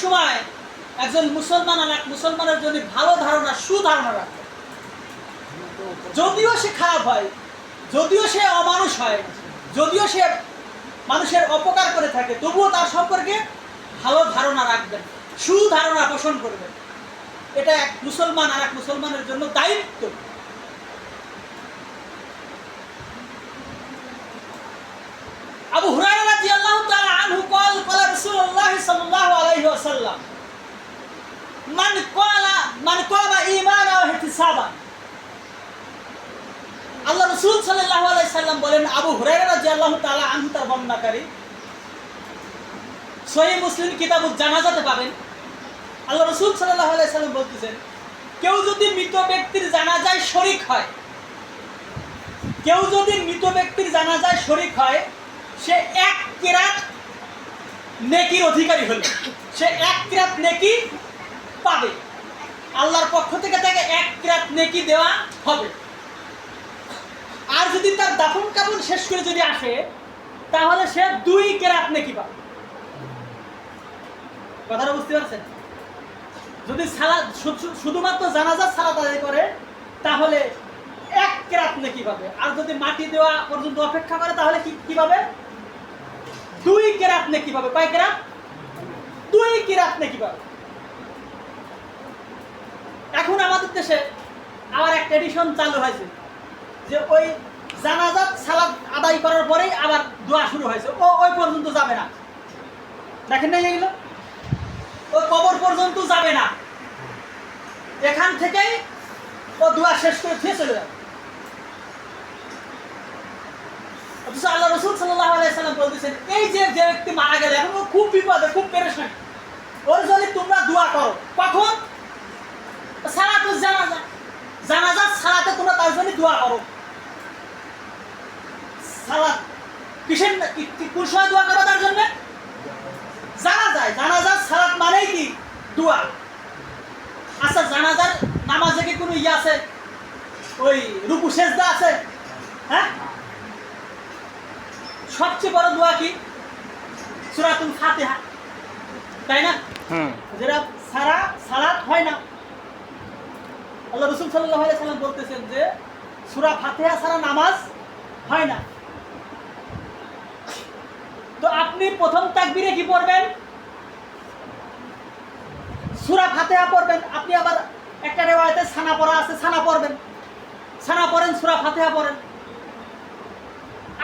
সময় একজন মুসলমান আর এক মুসলমানের জন্য ভালো ধারণা, সুধারণা রাখে। যদিও সে খারাপ হয়, যদিও সে অমানুষ হয়, যদিও সে মানুষের অপকার করে থাকে, তবুও তার সম্পর্কে ভালো ধারণা রাখবেন, সুধারণা পোষণ করবেন। এটা এক মুসলমান আর এক মুসলমানের জন্য দায়িত্ব। আবু হুরায়রা রাদিয়াল্লাহু তাআলা আনহু قال قال رسول الله صلى الله عليه وسلم من قام ঈমানা ওয়া ইহতিসাবা। আল্লাহ রাসূল সাল্লাল্লাহু আলাইহি সাল্লাম বলেন, আবু হুরায়রা রাদিয়াল্লাহু তাআলা আনহু তার বর্ণনাকারী, সহিহ মুসলিম কিতাবুল জানাজাতে পাবেন। আল্লাহ রাসূল সাল্লাল্লাহু আলাইহি সাল্লাম বলতেছেন, কেউ যদি মৃত ব্যক্তির জানাজায় শরীক হয়, কেউ যদি মৃত ব্যক্তির জানাজায় শরীক হয়, সে এক কিরাত নেকির অধিকারী হলো, সে এক কিরাত নেকি পাবে। আল্লাহর পক্ষ থেকে তাকে এক কিরাত নেকি দেওয়া হবে। আর যদি তার দাফন কাফন শেষ করে যদি আসে, তাহলে সে 2 কিরাত নেকি পাবে। কথাটা বুঝতে পারছেন? যদি সালাত শুধুমাত্র জানাজার সালাত আদায় করে, তাহলে 1 কিরাত নেকি পাবে। আর যদি মাটি দেওয়া পর্যন্ত অপেক্ষা করে, তাহলে কি পাবে? 2 কিরাত নেকি পাবে। কয় কিরাত? 2 কিরাত নেকি পাবে। এখন আমাদের দেশে আবার একটা এডিশন চালু হয়েছে যে ওই জানাজাত সালাত আদায় করার পরেই আবার দোয়া শুরু হয়েছে। ওই পর্যন্ত যাবে না। দেখেন না এগুলো? ওই কবর পর্যন্ত যাবে না, এখান থেকেই ও দোয়া শেষ করে ফিরে চলে যাবে। অথচ আল্লাহ রাসূল সাল্লাল্লাহু আলাইহি সাল্লাম বলতেছেন, এই যে ব্যক্তি মারা গেল, এখন ও খুব বিপদে, খুব পেরেশান, ওর জন্য তোমরা দোয়া করো। কখন? সালাতুল জানাজা, জানাজার সালাতে তোমরা তার জন্য দোয়া করো। সালাত কিসের, কোন সময় দোয়া করো তার জন্য? জানাজায়। জানাজার সালাত মানেই কি? দোয়া। আচ্ছা, জানাজার নামাজে কি কোনো আছে? ওই রুকু সেজদা আছে? হ্যাঁ। সবচেয়ে বড় দোয়া কি? সূরাতুল ফাতিহা, তাই না? যেটা সারা সালাত হয় না। আল্লাহ রাসূল সাল্লাল্লাহু আলাইহি সাল্লাম বলতেছেন যে সূরা ফাতিহা ছাড়া নামাজ হয় না। তো আপনি প্রথম তাকবীরে কি পড়বেন? সূরা ফাতিহা পড়বেন। আপনি আবার একটা রিওয়ায়াতে সানা পড়া আছে, সানা পড়বেন, সানা পড়েন, সূরা ফাতিহা পড়েন।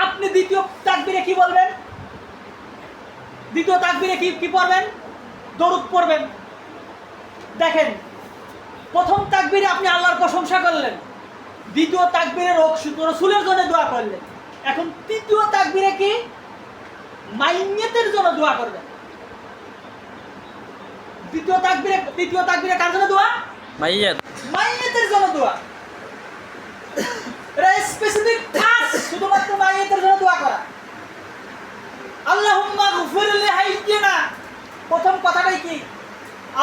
আপনি দ্বিতীয় তাকবীরে কি বলবেন? দ্বিতীয় তাকবীরে কি পড়বেন? দরুদ পড়বেন। দেখেন, প্রথম তাকবীরে আপনি আল্লাহর প্রশংসা করলেন, দ্বিতীয় তাকবীরে রাসূলের জন্য দোয়া করলেন। এখন তৃতীয় তাকবীরে কি? মাইয়িতের জন্য দোয়া করবেন। তৃতীয় তাকবীরে কার জন্য দোয়া? মাইয়িতের জন্য দোয়া। এটা স্পেসিফিক খাস, শুধুমাত্র মাইয়িতের জন্য দোয়া করা। আল্লাহুম্মা গফির লিহাইয়িনা, প্রথম কথাটাই কি?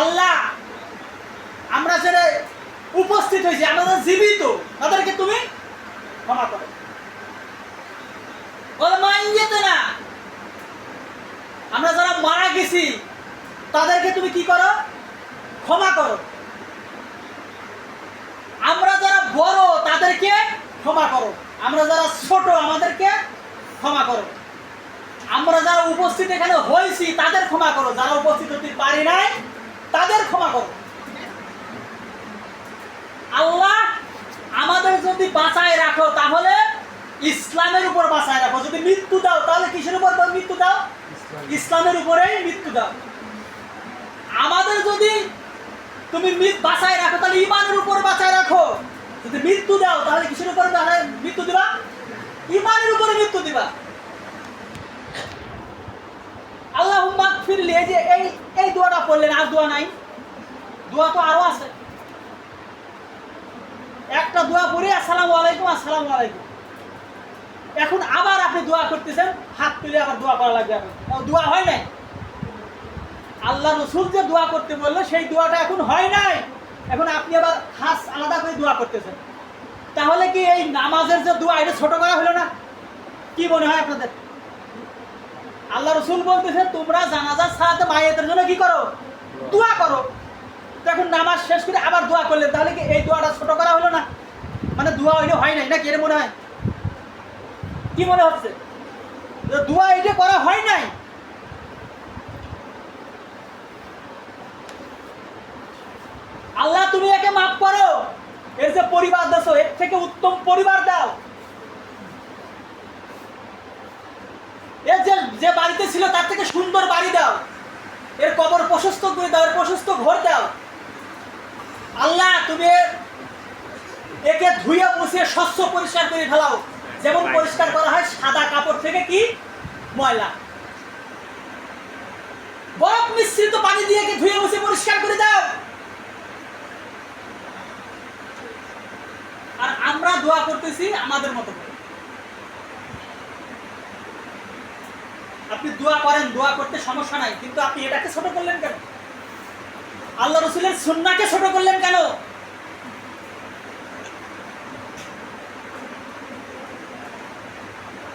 আল্লাহ, আমরা যারা উপস্থিত হয়েছি, আমরা যারা জীবিত, তাদেরকে তুমি ক্ষমা করো। মাইয়িতিনা, আমরা যারা মারা গেছি তাদেরকে তুমি কি করো? ক্ষমা করো। আমরা যারা বড় তাদেরকে ক্ষমা করো, আমরা যারা ছোট আমাদেরকে ক্ষমা করো। আমরা যারা উপস্থিত এখানে হয়েছি তাদের ক্ষমা করো, যারা উপস্থিত হতে পারি নাই তাদের ক্ষমা করো। আল্লাহ, আমাদের যদি বাঁচায় রাখো তাহলে ইসলামের উপর বাঁচায় রাখো। যদি মৃত্যু দাও তাহলে কিসের উপর মৃত্যু দাও? ইসলামের উপরেই মৃত্যু দাও। আমাদের যদি তুমি বাঁচায় রাখো তাহলে ঈমানের উপর বাঁচায় রাখো। যদি মৃত্যু দাও তাহলে কিসের উপর মৃত্যু দিবা? ঈমানের উপরে মৃত্যু দিবা। আল্লাহুম্মা গফিরলি, এই যে এই দোয়াটা পড়লেন, আর দোয়া নাই? দোয়া তো আরো আছে। একটা দোয়া পড়ে আসসালামু আলাইকুম, আসসালামু আলাইকুম। এখন আবার আপনি দোয়া করতেছেন, হাত তুলে আবার দোয়া করা লাগবে। এখন দোয়া হয় নাই। আল্লাহ রাসূল যে দোয়া করতে বললো সেই দোয়াটা এখন হয় নাই। এখন আপনি আবার খাস আলাদা করে দোয়া করতেছেন। তাহলে কি এই নামাজের যে দোয়া, এটা ছোট করা হলো না? কি মনে হয় আপনাদের? আল্লাহ রাসূল বলতেছে তোমরা জানাজার সালাতে মাইয়িতের জন্য কি করো? দোয়া করো। তখন নামাজ শেষ করে আবার দোয়া করলেন, তাহলে কি এই দোয়াটা ছোট করা হলো না? মানে দোয়া ওইটা হয় নাই, না কি মনে হয়? কি মনে হচ্ছে দোয়া এটা করা হয় নাই? আল্লাহ তুমি একে মাফ করো, এর যে পরিবার দাও এর থেকে উত্তম পরিবার দাও, এর যে বাড়িতে ছিল তার থেকে সুন্দর বাড়ি দাও, এর কবর প্রশস্ত করে দাও, এর প্রশস্ত ঘর দাও। আল্লাহ তুমি একে ধুয়ে মুছিয়ে স্বচ্ছ পরিষ্কার করে ফেলাও, যেমন পরিষ্কার করা হয় সাদা কাপড় থেকে কি ময়লা। বরফ মিশ্রিত পানি দিয়ে একে ধুয়ে মুছে পরিষ্কার করে দাও। আর আমরা দোয়া করতেছি আমাদের মতো করে। আপনি দোয়া করেন, দোয়া করতে সমস্যা নাই, কিন্তু আপনি এটাকে ছোট করলেন কেন? আল্লাহ রাসূলের সুন্নাহকে ছোট করলেন কেন?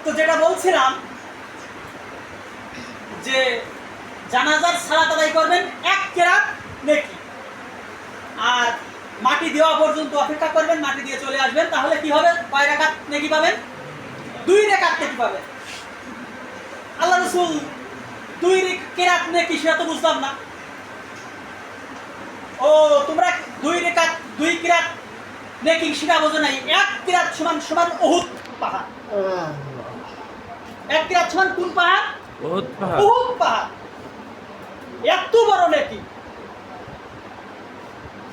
তো যেটা বলছিলাম যে জানাজার সালাত আদায় করবেন 1 কেরাত নেকি, আর মাটি দেওয়া পর্যন্ত অপেক্ষা করবেন, মাটি দিয়ে চলে আসবেন, তাহলে কি হবে? কয় রাকাত নেকি পাবেন? 2 রাকাত নেকি পাবেন। আল্লাহ রাসূল 2 কেরাত নেকি সেটা তো বুঝলাম না। ও তোমরা 2 কেরাত নেকি সেটা বোঝো নাই। 1 কেরাত সমান সমান উহুদ পাহাড়। 1 কেরাত সমান কোন পাহাড়? উহুদ পাহাড়। উহুদ পাহাড় এত বড় নেকি,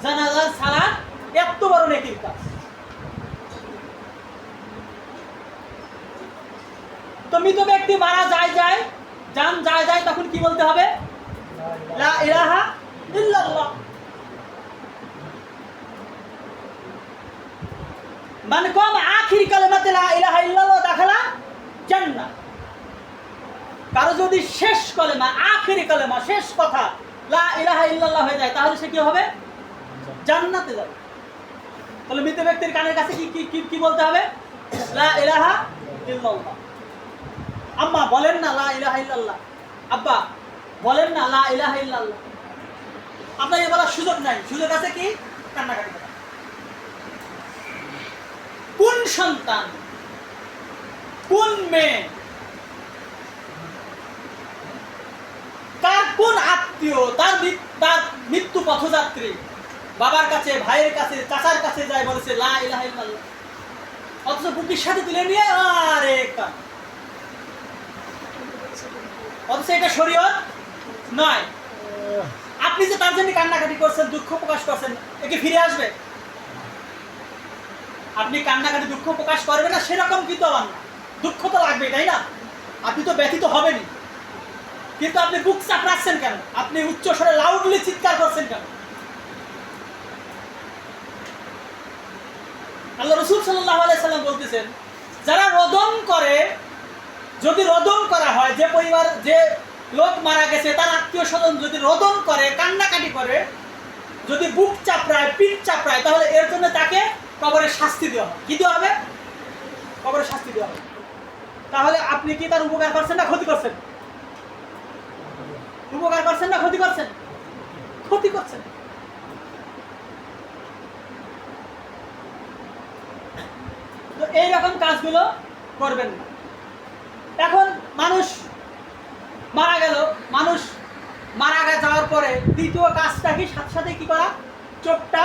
জানাজার সালাত এত বড় নেকির কাজ। তো মৃত ব্যক্তি মারা যায় তখন কি বলতে হবে? লা ইলাহা ইল্লাল্লাহ। মান কাম আখির কালিমাতে লা ইলাহা ইল্লাল্লাহ দাখালা জান্নাহ। কারো যদি শেষ কালেমা, আখিরি কালেমা, শেষ কথা লা ইলাহা ইল্লাল্লাহ হয়ে যায়, তাহলে সে কি হবে? জান্নাতে যাবে। তাহলে মৃত ব্যক্তির কানের কাছে কি বলতে হবে? লা ইলাহা ইল্লাল্লাহ। আম্মা বলেন না লা ইলাহা ইল্লাল্লাহ, আব্বা বলেন না লা ইলাহা ইল্লাল্লাহ। আপনার এ বলার সুযোগ নাই, সুযোগ আছে কি? কান্নাকাটি করা। কোন সন্তান, কোন মেয়ে, কার কোন আত্মীয় তার মৃত্যু পথযাত্রী বাবার কাছে, ভাইয়ের কাছে, চাচার কাছে যায় বলেছে লা ইলাহা ইল্লাল্লাহ, অথচ বুকের সাথে তুলে নিয়ে আরে কান, অথচ এটা শরীয়ত নয়। আপনি যে তার জন্য কান্নাকাটি করছেন, দুঃখ প্রকাশ করছেন, একে ফিরে আসবে? আপনি কান্নাকাটি দুঃখ প্রকাশ করবেন না সেরকম কিন্তু আবার না, দুঃখ তো লাগবে, তাই না? আপনি তো ব্যথিত হবেনই, কিন্তু আপনি বুক চাপড়াচ্ছেন কেন? আপনি উচ্চ স্বরে লাউডলি চিৎকার করছেন কেন? আল্লাহ রাসূল সাল্লাল্লাহু আলাইহি সাল্লাম বলতেছেন, যারা রোদন করে, যদি রোদন করা হয়, যে পরিবার, যে লোক মারা গেছে তার আত্মীয় স্বজন যদি রোদন করে, কান্নাকাটি করে, যদি বুক চাপড়ায়, পিঠ চাপড়ায়, তাহলে এর জন্য তাকে কবরে শাস্তি দেওয়া হবে। কি দেওয়া হবে? কবরে শাস্তি দেওয়া হবে। তাহলে আপনি কি তার উপকার করছেন না ক্ষতি করছেন? উপকার করছেন না ক্ষতি করছেন? ক্ষতি করছেন। তো এইরকম কাজগুলো করবেন না। এখন মানুষ মারা গেল, মানুষ মারা যাওয়ার পরে দ্বিতীয় কাজটা কি? সাথে সাথে কি করা? চোখটা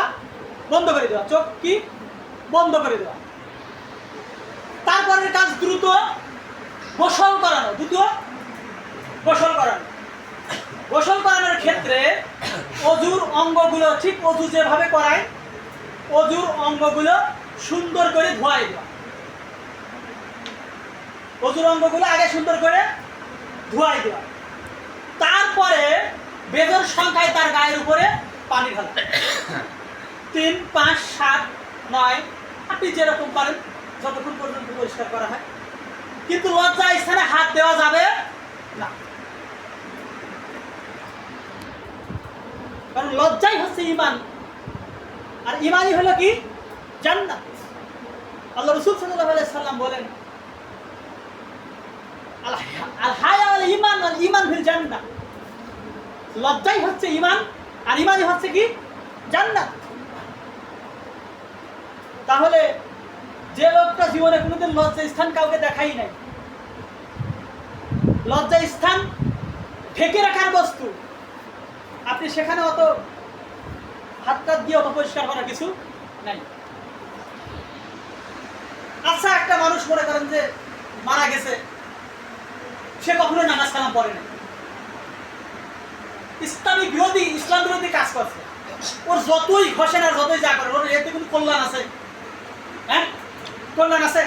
বন্ধ করে দেওয়া। চোখ কি? বন্ধ করে দেওয়া। তারপরের কাজ দ্রুত গোসল করানো। দ্রুত গোসল করানো। গোসল করানোর ক্ষেত্রে অজুর অঙ্গগুলো, ঠিক অজু যেভাবে করায়, অজুর অঙ্গগুলো সুন্দর করে ধোয়াই দেওয়া। অজুর অঙ্গগুলো আগে সুন্দর করে ধোয়াই দেওয়া। তারপরে বেজর সংখ্যায় তার গায়ের উপরে পানি ঢালা। 3, 5, 7, 9 আপনি যেরকম পারেন, যতক্ষণ পর্যন্ত পরিষ্কার করা হয়। কিন্তু লজ্জা স্থানে হাত দেওয়া যাবে না, কারণ লজ্জাই হচ্ছে ঈমান, আর ঈমানই হলো কি? জান্নাত। আল্লাহ রাসূল সাল্লাল্লাহু আলাইহি সাল্লাম বলেন, আল হায়া আল ঈমান, আল ঈমান ফিল জান্নাহ। লজ্জাই হচ্ছে ঈমান, আর ঈমানই হচ্ছে কি জান্নাত। তাহলে যে লোকটা জীবনে কোনোদিন লজ্জা স্থান কাউকে দেখাই নাই, লজ্জা স্থান ঢেকে রাখার বস্তু, আপনি সেখানে অত হাত টাত দিয়ে অত পরিষ্কার করার কিছু নাই। আচ্ছা, একটা মানুষ মনে করেন যে মারা গেছে, সে কখনো নামাজ কালাম পড়ে না, ইসলামী বিরোধী, ইসলাম বিরোধী কাজ করছে, ওর যতই ঘষেন আর যতই যা করেন, ওর এতে কোনো কল্যাণ আছে? হ্যাঁ, কল্যাণ আছে?